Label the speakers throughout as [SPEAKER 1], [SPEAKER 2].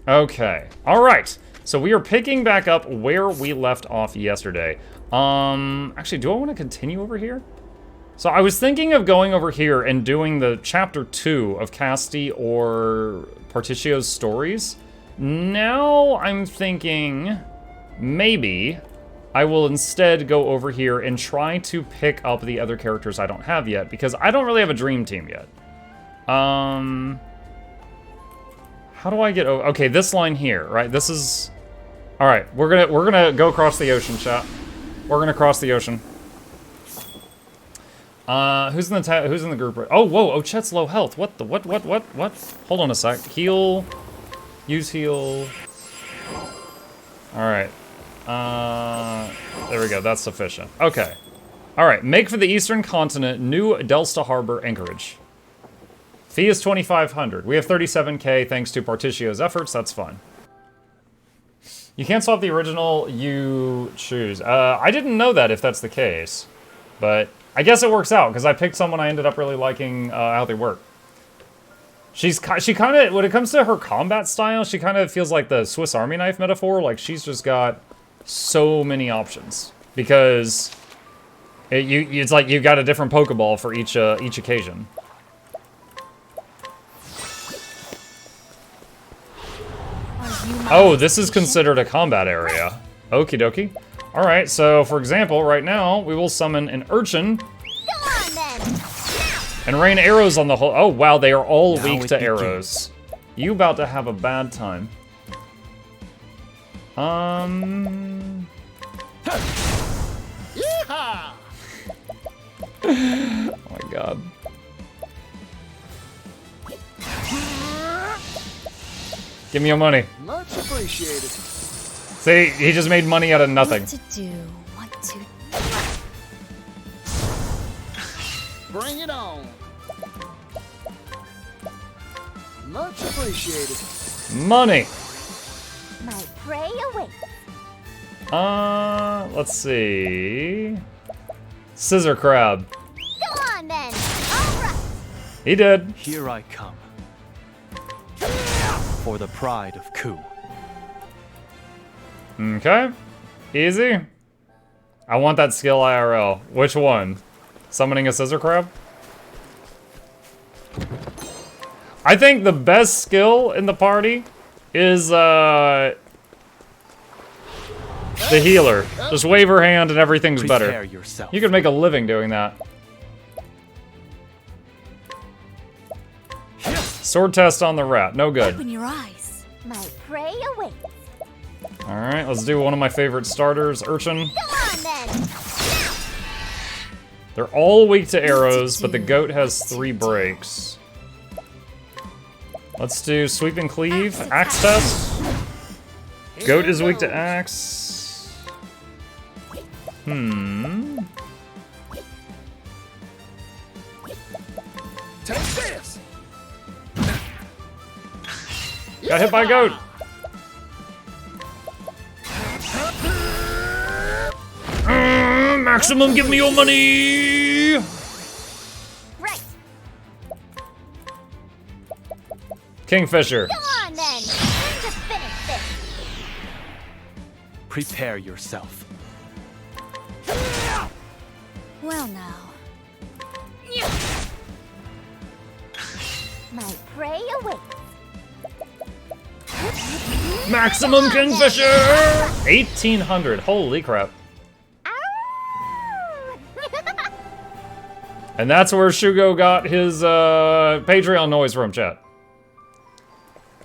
[SPEAKER 1] Okay. All right. So we are picking back up where we left off yesterday. Actually, do I want to continue over here? So I was thinking of going over here and doing the chapter 2 of Casti or Partitio's stories. Now I'm thinking maybe I will instead go over here and try to pick up the other characters I don't have yet, because I don't really have a dream team yet. How do I get over? Okay, this line here, right? This is... All right, we're gonna go across the ocean, chat. We're gonna cross the ocean. Who's in the group? Oh, whoa! Oh, Chet's low health. What? Hold on a sec. Heal. Use heal. All right. There we go. That's sufficient. Okay. All right. Make for the Eastern Continent. New Delsta Harbor anchorage. Fee is 2,500. We have 37k thanks to Partitio's efforts. That's fun. You can't swap the original you choose. I didn't know that if that's the case, but I guess it works out because I picked someone I ended up really liking how they work. She kind of, when it comes to her combat style, she kind of feels like the Swiss Army knife metaphor. Like she's just got so many options because it's like you've got a different Pokeball for each occasion. Oh, this is considered a combat area. Okie dokie. Alright, so for example, right now, we will summon an urchin. Come on, then. And rain arrows on the whole. Oh, wow, they are all weak to arrows. You about to have a bad time. Oh my god. Give me your money.
[SPEAKER 2] Much appreciated.
[SPEAKER 1] See, he just made money out of nothing.
[SPEAKER 3] What to do? What to do?
[SPEAKER 2] Bring it on. Much appreciated.
[SPEAKER 1] Money.
[SPEAKER 3] My prey awaits.
[SPEAKER 1] Let's see. Scissor crab.
[SPEAKER 3] Go on then. All right.
[SPEAKER 1] He did.
[SPEAKER 4] Here I come. For the pride of Ku.
[SPEAKER 1] Okay. Easy. I want that skill IRL. Which one? Summoning a scissor crab? I think the best skill in the party is the healer. Just wave her hand and everything's better.
[SPEAKER 4] Yourself.
[SPEAKER 1] You could make a living doing that. Sword test on the rat. No good.
[SPEAKER 3] Open your eyes. My prey awaits.
[SPEAKER 1] Alright, let's do one of my favorite starters, Urchin.
[SPEAKER 3] Come on then.
[SPEAKER 1] They're all weak to arrows, but the goat has 3 breaks. Let's do sweep and cleave. Axe test. Goat is weak to axe.
[SPEAKER 2] Take this.
[SPEAKER 1] Got hit by a goat. Maximum, give me your money.
[SPEAKER 3] Right.
[SPEAKER 1] Kingfisher.
[SPEAKER 3] Go on then. Time to finish this.
[SPEAKER 4] Prepare yourself.
[SPEAKER 3] Well now. My prey awaits.
[SPEAKER 1] Maximum Kingfisher. 1,800. Holy crap. And that's where Shugo got his Patreon noise from, chat.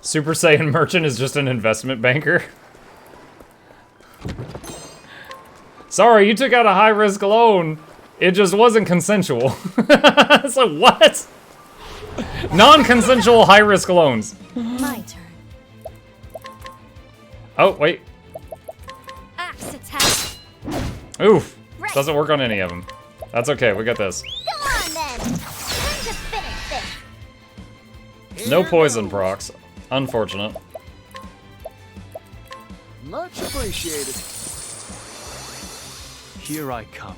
[SPEAKER 1] Super Saiyan Merchant is just an investment banker. Sorry, you took out a high-risk loan. It just wasn't consensual. So what? Non-consensual high-risk loans.
[SPEAKER 3] My turn.
[SPEAKER 1] Oh, wait.
[SPEAKER 3] Axe attack.
[SPEAKER 1] Oof. Doesn't work on any of them. That's okay, we got this.
[SPEAKER 3] Go on then. Time to finish this.
[SPEAKER 1] No poison procs. Unfortunate.
[SPEAKER 2] Much appreciated.
[SPEAKER 4] Here I come.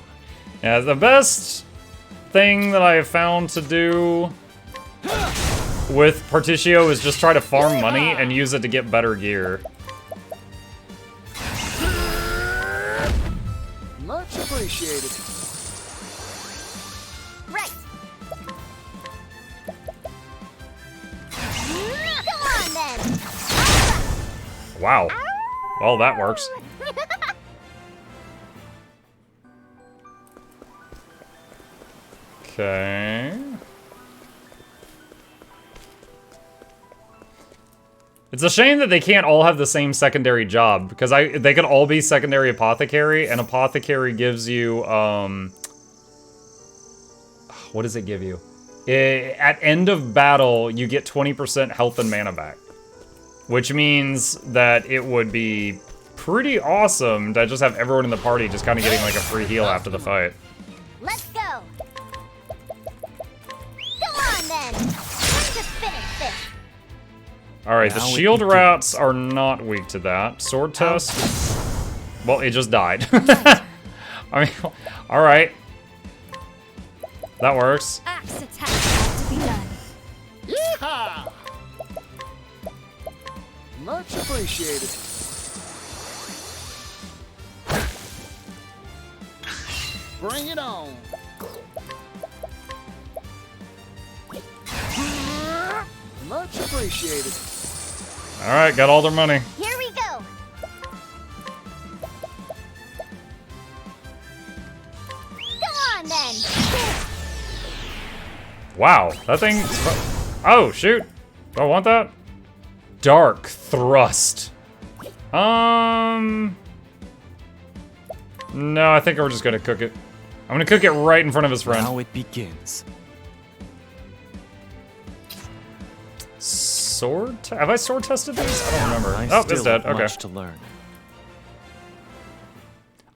[SPEAKER 1] Yeah, the best thing that I have found to do with Particio is just try to farm money and use it to get better gear.
[SPEAKER 2] Much appreciated.
[SPEAKER 3] Right. Go on then.
[SPEAKER 1] Wow. Well, that works. Okay. It's a shame that they can't all have the same secondary job, because they could all be secondary apothecary, and apothecary gives you, what does it give you? At end of battle, you get 20% health and mana back. Which means that it would be pretty awesome to just have everyone in the party just kind of getting like a free heal after the fight.
[SPEAKER 3] Let's go. Go on then. Time to finish this.
[SPEAKER 1] Alright, the
[SPEAKER 4] Now it
[SPEAKER 1] shield
[SPEAKER 4] begins.
[SPEAKER 1] rats are not weak to that. Sword test. Well, it just died. I mean, alright. That works.
[SPEAKER 3] Axe attack has to be done.
[SPEAKER 2] Yeehaw! Much appreciated. Bring it on. Much appreciated.
[SPEAKER 1] Alright, got all their money.
[SPEAKER 3] Here we go. Go on then.
[SPEAKER 1] Wow, that thing... Oh, shoot. Do I want that? Dark Thrust. No, I think we're just gonna cook it. I'm gonna cook it right in front of his friend.
[SPEAKER 4] Now it begins.
[SPEAKER 1] Have I sword tested these? I don't remember.
[SPEAKER 4] I
[SPEAKER 1] Oh,
[SPEAKER 4] still
[SPEAKER 1] it's dead.
[SPEAKER 4] have
[SPEAKER 1] Okay.
[SPEAKER 4] much to learn.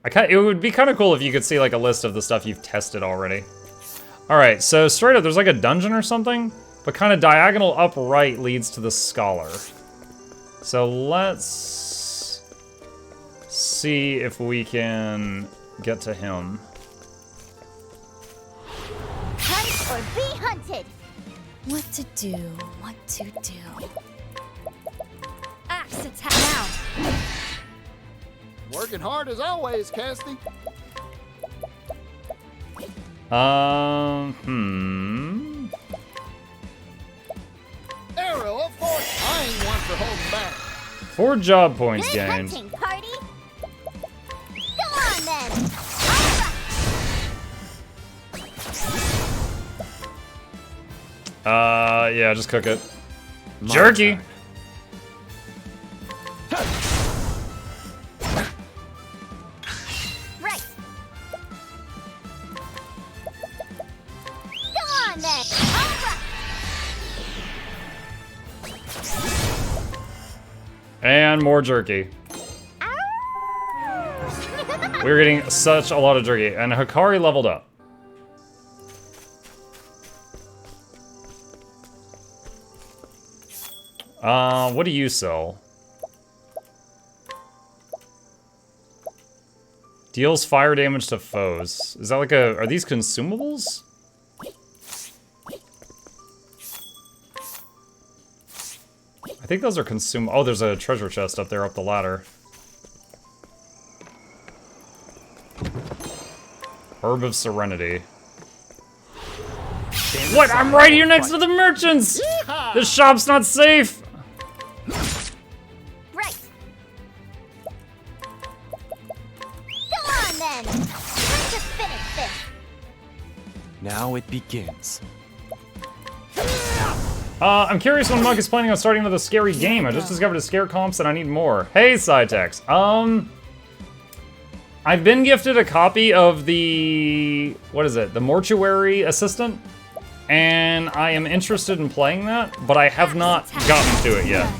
[SPEAKER 1] It would be kind of cool if you could see like a list of the stuff you've tested already. All right, so straight up, there's like a dungeon or something, but kind of diagonal up right leads to the scholar. So let's see if we can get to him.
[SPEAKER 3] Hunt or be hunted.
[SPEAKER 5] What to do, what to do.
[SPEAKER 3] Axe attack now.
[SPEAKER 2] Working hard as always, Casty. Arrow of fortune. I ain't one for holding back.
[SPEAKER 1] 4 job points
[SPEAKER 3] Good
[SPEAKER 1] gained.
[SPEAKER 3] hunting, party. Go on then.
[SPEAKER 1] Yeah, just cook it.
[SPEAKER 4] My
[SPEAKER 1] Jerky.
[SPEAKER 4] turn.
[SPEAKER 3] Right. Go on then. All right.
[SPEAKER 1] And more jerky. We're getting such a lot of jerky. And Hikari leveled up. What do you sell? Deals fire damage to foes. Is that like are these consumables? I think those are oh, there's a treasure chest up there up the ladder. Herb of Serenity. What? I'm right here next to the merchants!
[SPEAKER 2] Yeehaw!
[SPEAKER 1] This shop's not safe!
[SPEAKER 3] Right. Go on then. Time to finish this.
[SPEAKER 4] Now it begins.
[SPEAKER 1] I'm curious when Mug is planning on starting another scary game. I just discovered a scare comps and I need more. Hey, Cytex. I've been gifted a copy of the, what is it? The Mortuary Assistant. And I am interested in playing that, but I have not gotten to it yet.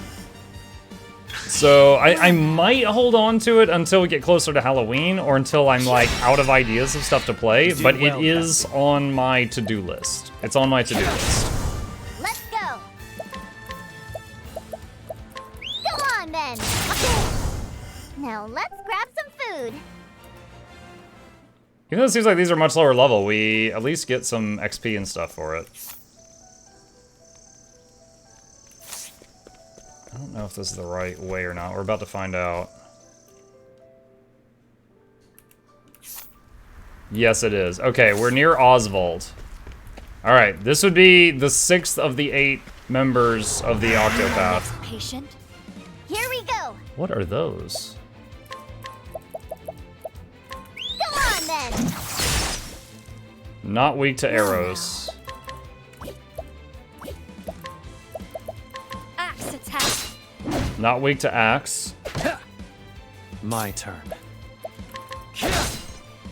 [SPEAKER 1] So I might hold on to it until we get closer to Halloween or until I'm like out of ideas of stuff to play, but it is on my to-do list. It's on my to-do list.
[SPEAKER 3] Let's go. Go on then. Now let's grab some food.
[SPEAKER 1] Even though it seems like these are much lower level, we at least get some XP and stuff for it. don't know if this is the right way or not. We're about to find out. Yes, it is. Okay, we're near Oswald. Alright, this would be the 6th of the 8 members of the Octopath.
[SPEAKER 5] Patient.
[SPEAKER 3] Here we go.
[SPEAKER 1] What are those?
[SPEAKER 3] Go on then.
[SPEAKER 1] Not weak to arrows.
[SPEAKER 5] Axe attack.
[SPEAKER 1] Not weak to axe.
[SPEAKER 4] My turn.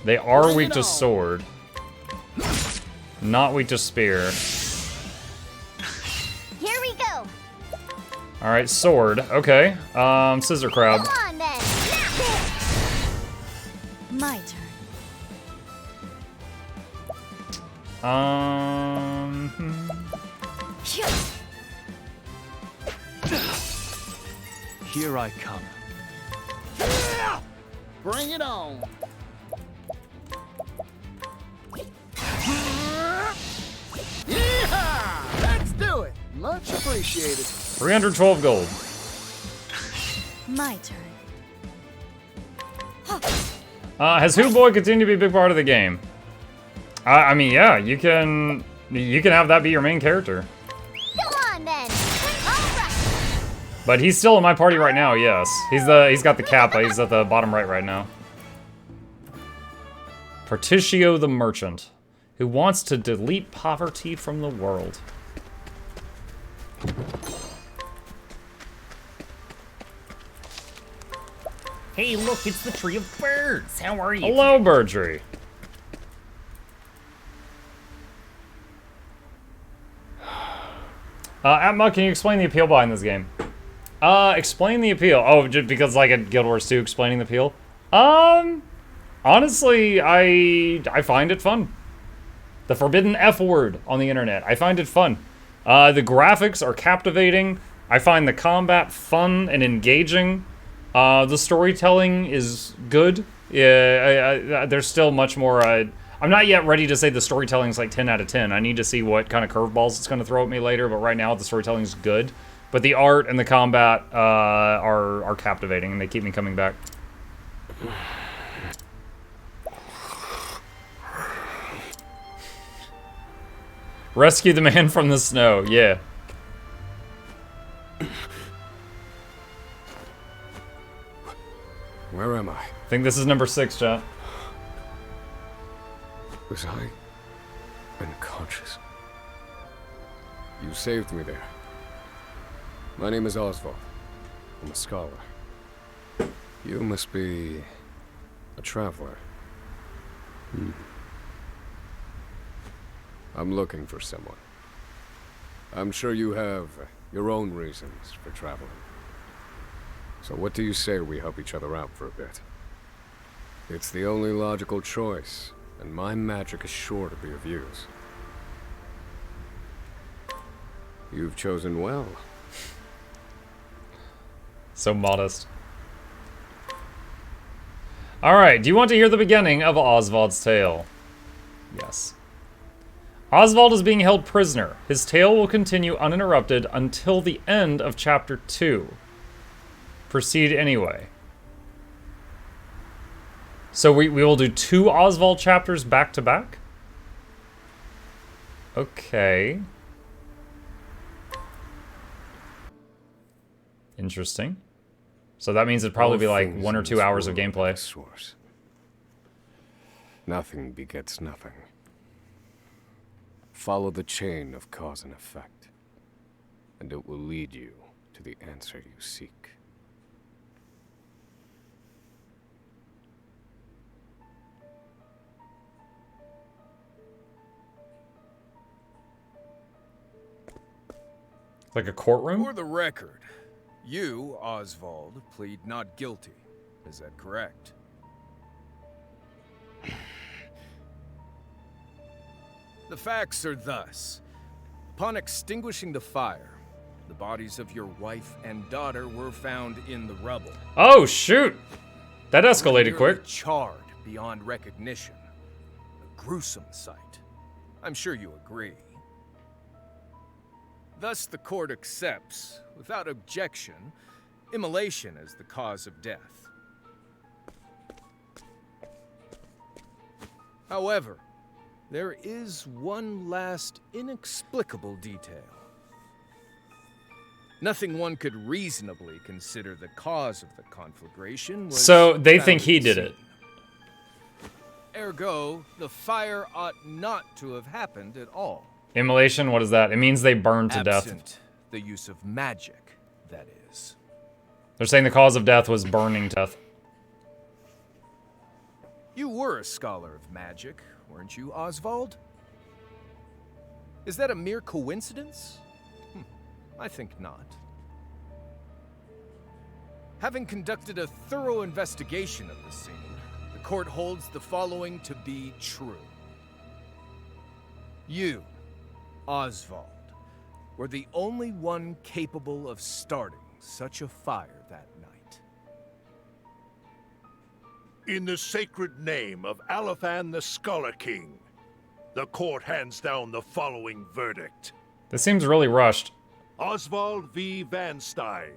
[SPEAKER 1] They are
[SPEAKER 2] Bring
[SPEAKER 1] weak
[SPEAKER 2] it
[SPEAKER 1] to
[SPEAKER 2] on.
[SPEAKER 1] sword. Not weak to spear.
[SPEAKER 3] Here we go.
[SPEAKER 1] Alright, sword. Okay. Scissor crab.
[SPEAKER 3] Go on then.
[SPEAKER 5] My turn.
[SPEAKER 4] Here I come.
[SPEAKER 2] Bring it on. Yeehaw! Let's do it. Much appreciated.
[SPEAKER 1] 312 gold.
[SPEAKER 5] My turn.
[SPEAKER 1] Has Who Boy continued to be a big part of the game? I mean, yeah, you can have that be your main character.
[SPEAKER 3] Go on then. All right.
[SPEAKER 1] But he's still in my party right now, yes. He's got the kappa, he's at the bottom right now. Particio the Merchant, who wants to delete poverty from the world.
[SPEAKER 6] Hey, look, it's the Tree of Birds. How are you?
[SPEAKER 1] Hello, Birdtree. Atma, can you explain the appeal behind this game? Explain the appeal. Oh, just because like at Guild Wars 2, explaining the appeal? Honestly, I find it fun. The forbidden F word on the internet. I find it fun. The graphics are captivating. I find the combat fun and engaging. The storytelling is good. Yeah, there's still much more. I'm not yet ready to say the storytelling's like 10 out of 10. I need to see what kind of curveballs it's going to throw at me later, but right now the storytelling's good. But the art and the combat are captivating, and they keep me coming back. Rescue the man from the snow, yeah.
[SPEAKER 7] Where am I?
[SPEAKER 1] I think this is number 6, chat.
[SPEAKER 7] Was I unconscious? You saved me there. My name is Oswald. I'm a scholar. You must be a traveler. I'm looking for someone. I'm sure you have your own reasons for traveling. So what do you say we help each other out for a bit? It's the only logical choice, and my magic is sure to be of use. You've chosen well.
[SPEAKER 1] So modest. Alright, do you want to hear the beginning of Oswald's tale? Yes. Oswald is being held prisoner. His tale will continue uninterrupted until the end of Chapter 2. Proceed anyway. So we will do 2 Oswald chapters back to back? Okay. Interesting. So that means it'd probably be like 1 or 2 hours of gameplay.
[SPEAKER 7] Source. Nothing begets nothing. Follow the chain of cause and effect, and it will lead you to the answer you seek.
[SPEAKER 1] Like a courtroom?
[SPEAKER 8] For the record, you, Oswald, plead not guilty. Is that correct? The facts are thus. Upon extinguishing the fire, the bodies of your wife and daughter were found in the rubble.
[SPEAKER 1] Oh, shoot! That escalated
[SPEAKER 8] Nearly
[SPEAKER 1] quick.
[SPEAKER 8] Charred beyond recognition. A gruesome sight. I'm sure you agree. Thus, the court accepts, without objection, immolation as the cause of death. However, there is one last inexplicable detail. Nothing one could reasonably consider the cause of the conflagration was
[SPEAKER 1] So they think
[SPEAKER 8] found
[SPEAKER 1] he
[SPEAKER 8] at
[SPEAKER 1] did
[SPEAKER 8] the
[SPEAKER 1] it.
[SPEAKER 8] scene. Ergo, the fire ought not to have happened at all.
[SPEAKER 1] Immolation, what is that? It means they burned to death.
[SPEAKER 8] Absent the use of magic, that is.
[SPEAKER 1] They're saying the cause of death was burning to death.
[SPEAKER 8] You were a scholar of magic, weren't you, Oswald? Is that a mere coincidence? I think not. Having conducted a thorough investigation of the scene, the court holds the following to be true. You, Oswald, were the only one capable of starting such a fire that night.
[SPEAKER 9] In the sacred name of Alephan the Scholar King, the court hands down the following verdict.
[SPEAKER 1] This seems really rushed.
[SPEAKER 9] Oswald V. Van Stein.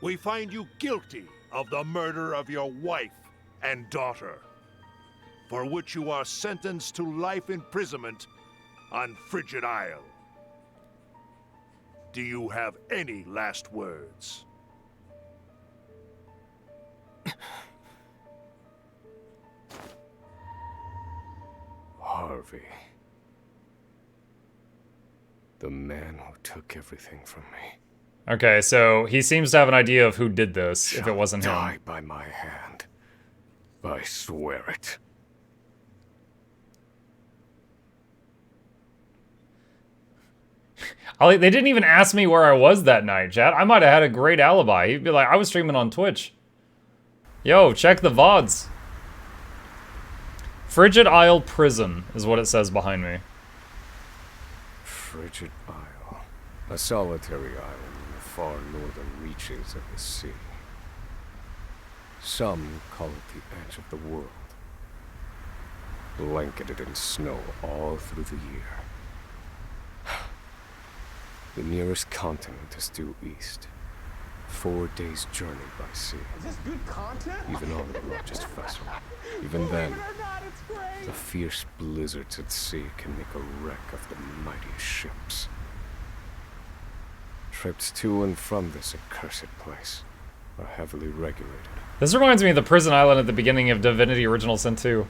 [SPEAKER 9] We find you guilty of the murder of your wife and daughter, for which you are sentenced to life imprisonment on Frigid Isle. Do you have any last words?
[SPEAKER 7] Harvey. The man who took everything from me.
[SPEAKER 1] Okay, so he seems to have an idea of who did this, if it wasn't him.
[SPEAKER 7] Die by my hand. I swear it.
[SPEAKER 1] They didn't even ask me where I was that night, chat. I might have had a great alibi. He'd be like, I was streaming on Twitch. Yo, check the VODs. Frigid Isle Prison is what it says behind me.
[SPEAKER 7] Frigid Isle. A solitary island in the far northern reaches of the sea. Some call it the edge of the world. Blanketed in snow all through the year. The nearest continent is due east. 4 days' journey by sea.
[SPEAKER 2] Is this good content?
[SPEAKER 7] Even on the largest vessel. Even then, the fierce blizzards at sea can make a wreck of the mightiest ships. Trips to and from this accursed place are heavily regulated.
[SPEAKER 1] This reminds me of the prison island at the beginning of Divinity Original Sin 2.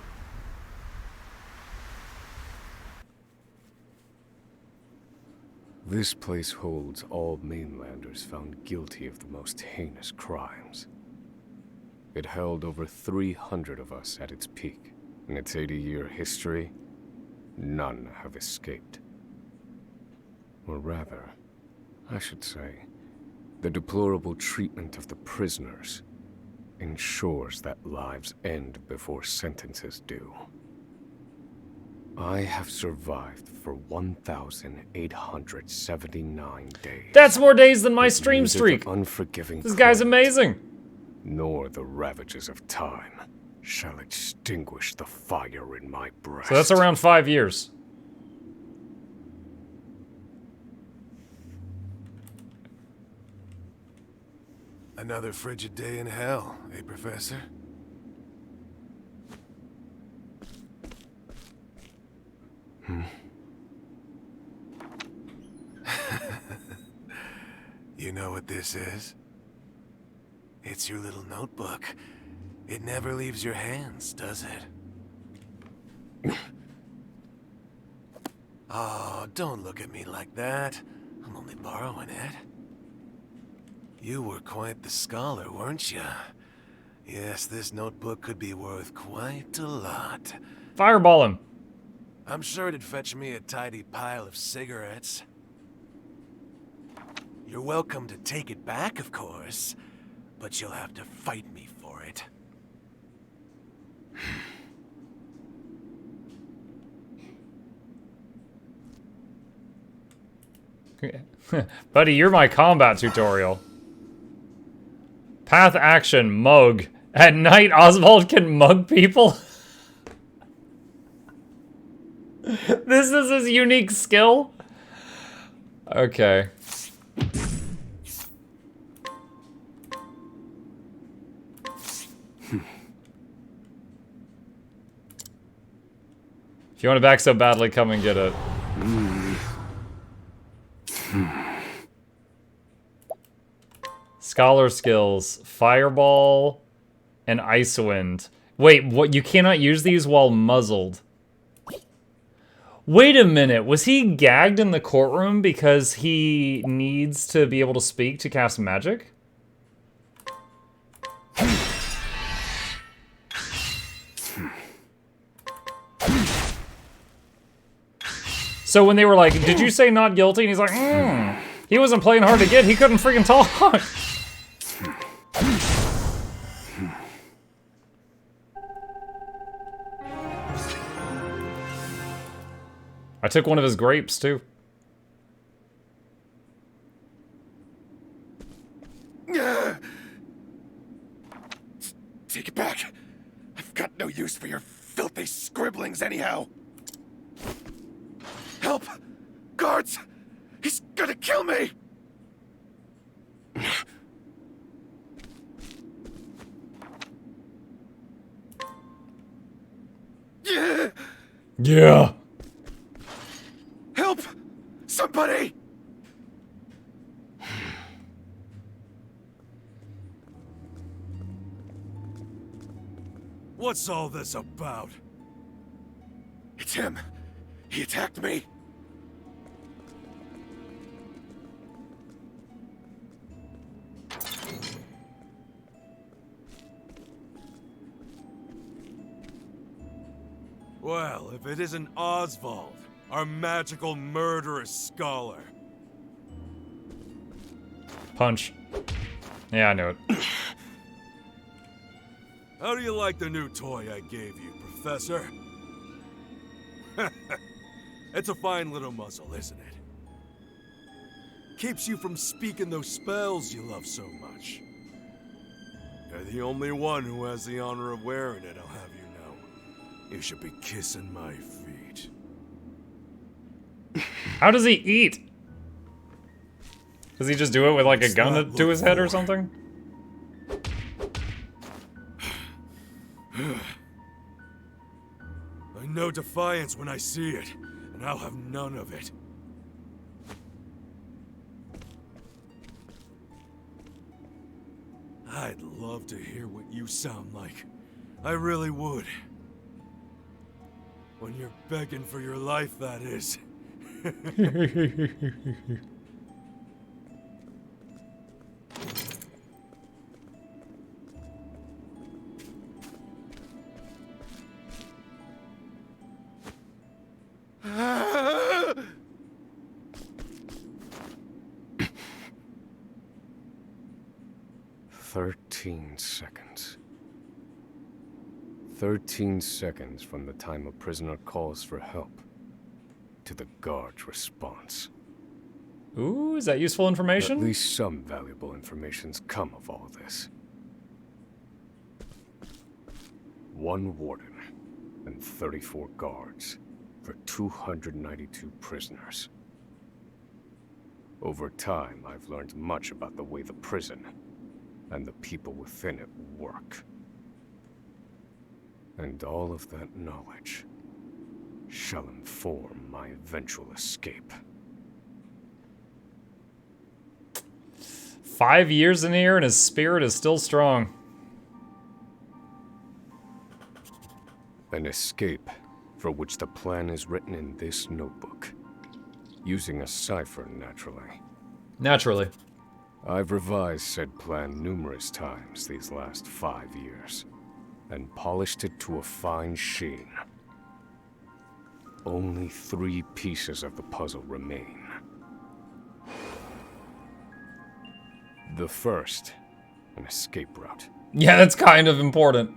[SPEAKER 7] This place holds all mainlanders found guilty of the most heinous crimes. It held over 300 of us at its peak. In its 80-year history, none have escaped. Or rather, I should say, the deplorable treatment of the prisoners ensures that lives end before sentences do. I have survived for 1,879 days.
[SPEAKER 1] That's more days than my stream
[SPEAKER 7] Neither
[SPEAKER 1] streak.
[SPEAKER 7] the unforgiving
[SPEAKER 1] This guy's
[SPEAKER 7] plague,
[SPEAKER 1] amazing.
[SPEAKER 7] nor the ravages of time shall extinguish the fire in my breast.
[SPEAKER 1] So that's around 5 years.
[SPEAKER 10] Another frigid day in hell, eh, Professor? You know what this is? It's your little notebook. It never leaves your hands, does it? Oh, don't look at me like that. I'm only borrowing it. You were quite the scholar, weren't you? Yes, this notebook could be worth quite a lot.
[SPEAKER 1] Fireball him.
[SPEAKER 10] I'm sure it'd fetch me a tidy pile of cigarettes. You're welcome to take it back, of course, but you'll have to fight me for it.
[SPEAKER 1] Buddy, you're my combat tutorial. Path action, mug. At night, Oswald can mug people? This is his unique skill? Okay. If you want it back so badly, come and get it. Scholar skills. Fireball and Ice Wind. Wait, what? You cannot use these while muzzled. Wait a minute. Was he gagged in the courtroom because he needs to be able to speak to cast magic? So when they were like, did you say not guilty? And he's like, he wasn't playing hard to get. He couldn't freaking talk. I took one of his grapes, too.
[SPEAKER 10] Take it back. I've got no use for your filthy scribblings anyhow. Help! Guards! He's gonna kill me!
[SPEAKER 1] Yeah.
[SPEAKER 10] Help! Somebody!
[SPEAKER 8] What's all this about?
[SPEAKER 10] It's him. He attacked me.
[SPEAKER 8] Well, if it isn't Oswald, our magical murderous scholar.
[SPEAKER 1] Punch. Yeah, I knew it.
[SPEAKER 8] How do you like the new toy I gave you, Professor? It's a fine little muzzle, isn't it? Keeps you from speaking those spells you love so much. You're the only one who has the honor of wearing it, I'll have you know. You should be kissing my feet.
[SPEAKER 1] How does he eat? Does he just do it with like a gun to his head or something?
[SPEAKER 8] I know defiance when I see it, and I'll have none of it. I'd love to hear what you sound like. I really would. When you're begging for your life, that is.
[SPEAKER 7] Seconds. 13 seconds from the time a prisoner calls for help to the guard's response.
[SPEAKER 1] Ooh, is that useful information?
[SPEAKER 7] At least some valuable information's come of all this. 1 warden and 34 guards for 292 prisoners. Over time, I've learned much about the way the prison and the people within it work. And all of that knowledge shall inform my eventual escape.
[SPEAKER 1] 5 years in here and his spirit is still strong.
[SPEAKER 7] An escape for which the plan is written in this notebook. Using a cipher, naturally.
[SPEAKER 1] Naturally.
[SPEAKER 7] I've revised said plan numerous times these last 5 years, and polished it to a fine sheen. Only 3 pieces of the puzzle remain. The first, an escape route.
[SPEAKER 1] Yeah, that's kind of important.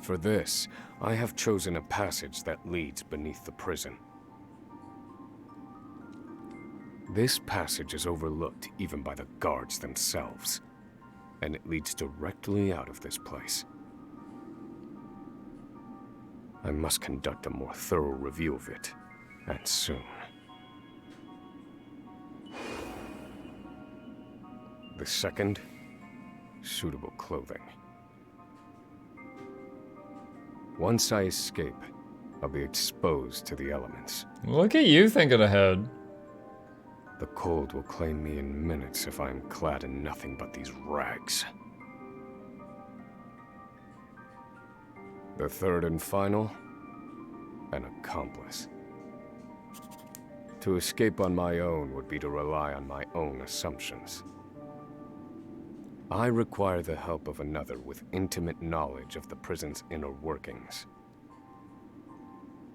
[SPEAKER 7] For this, I have chosen a passage that leads beneath the prison. This passage is overlooked even by the guards themselves, and it leads directly out of this place. I must conduct a more thorough review of it, and soon. The second, suitable clothing. Once I escape, I'll be exposed to the elements.
[SPEAKER 1] Look at you thinking ahead.
[SPEAKER 7] The cold will claim me in minutes if I am clad in nothing but these rags. The third and final, an accomplice. To escape on my own would be to rely on my own assumptions. I require the help of another with intimate knowledge of the prison's inner workings.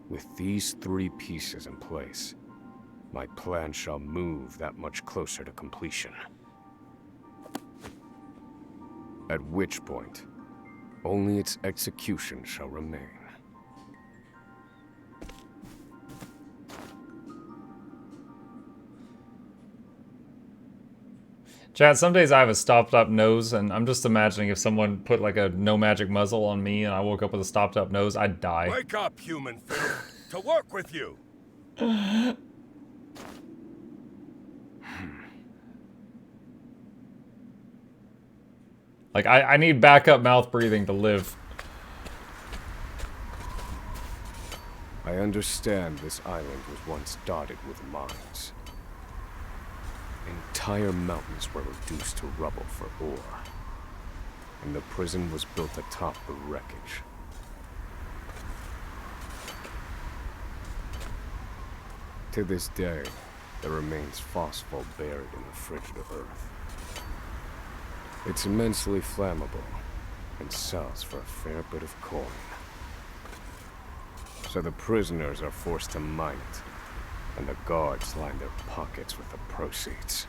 [SPEAKER 7] With these 3 pieces in place, my plan shall move that much closer to completion. At which point, only its execution shall remain.
[SPEAKER 1] Chat, some days I have a stopped up nose, and I'm just imagining if someone put like a no magic muzzle on me and I woke up with a stopped up nose, I'd die.
[SPEAKER 9] Wake up, human filth, to work with you.
[SPEAKER 1] Like, I need backup mouth breathing to live.
[SPEAKER 7] I understand this island was once dotted with mines. Entire mountains were reduced to rubble for ore, and the prison was built atop the wreckage. To this day, there remains phosphate buried in the frigid earth. It's immensely flammable, and sells for a fair bit of coin. So the prisoners are forced to mine it, and the guards line their pockets with the proceeds.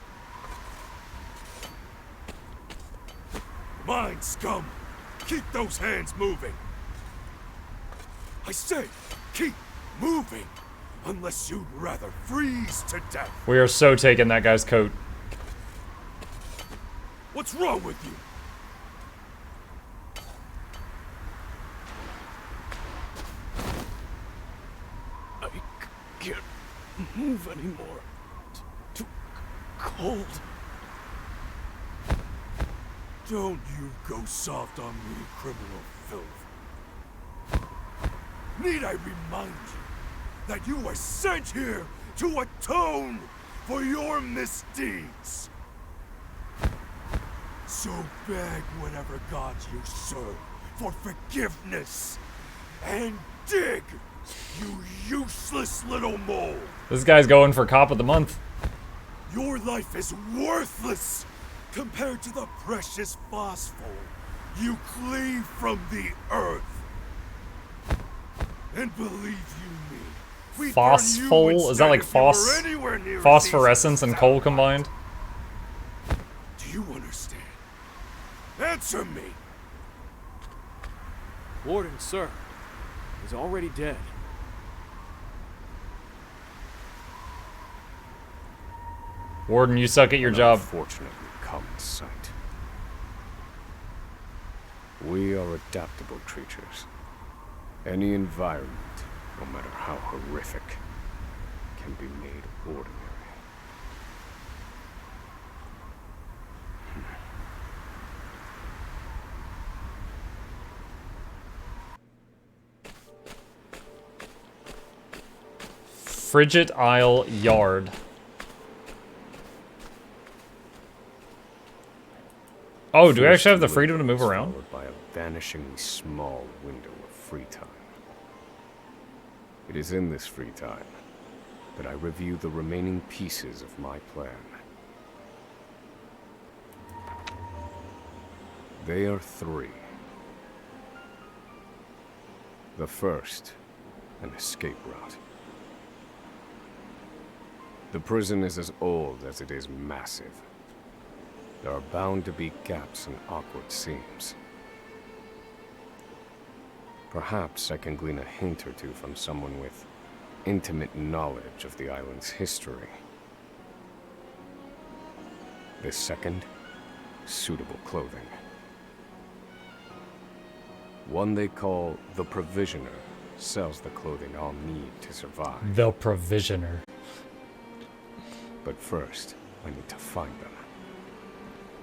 [SPEAKER 8] Mine, scum! Keep those hands moving! I say, keep moving! Unless you'd rather freeze to death!
[SPEAKER 1] We are so taking that guy's coat.
[SPEAKER 8] What's wrong with you?
[SPEAKER 10] I can't move anymore. Too cold.
[SPEAKER 8] Don't you go soft on me, criminal filth. Need I remind you that you were sent here to atone for your misdeeds? So beg whatever gods you serve for forgiveness, and dig, you useless little mole!
[SPEAKER 1] This guy's going for cop of the month.
[SPEAKER 8] Your life is worthless compared to the precious phosphol you cleave from the earth. And believe you me, we'd burn you
[SPEAKER 1] Phosphol? Is that like
[SPEAKER 8] instead if you were anywhere near
[SPEAKER 1] phosphorescence
[SPEAKER 8] these
[SPEAKER 1] and coal combined?
[SPEAKER 8] Do you understand? Answer me!
[SPEAKER 4] Warden, sir. He's already dead.
[SPEAKER 1] Warden, you suck at your job.
[SPEAKER 7] Unfortunately, common sight. We are adaptable creatures. Any environment, no matter how horrific, can be made ordinary.
[SPEAKER 1] Frigid Isle Yard. Oh, do we actually have the freedom to move around?
[SPEAKER 7] Followed by a vanishingly small window of free time. It is in this free time that I review the remaining pieces of my plan. They are 3. The first, an escape route. The prison is as old as it is massive. There are bound to be gaps and awkward seams. Perhaps I can glean a hint or two from someone with intimate knowledge of the island's history. The second, suitable clothing. One they call the Provisioner sells the clothing I'll need to survive.
[SPEAKER 1] The Provisioner.
[SPEAKER 7] But first, I need to find them.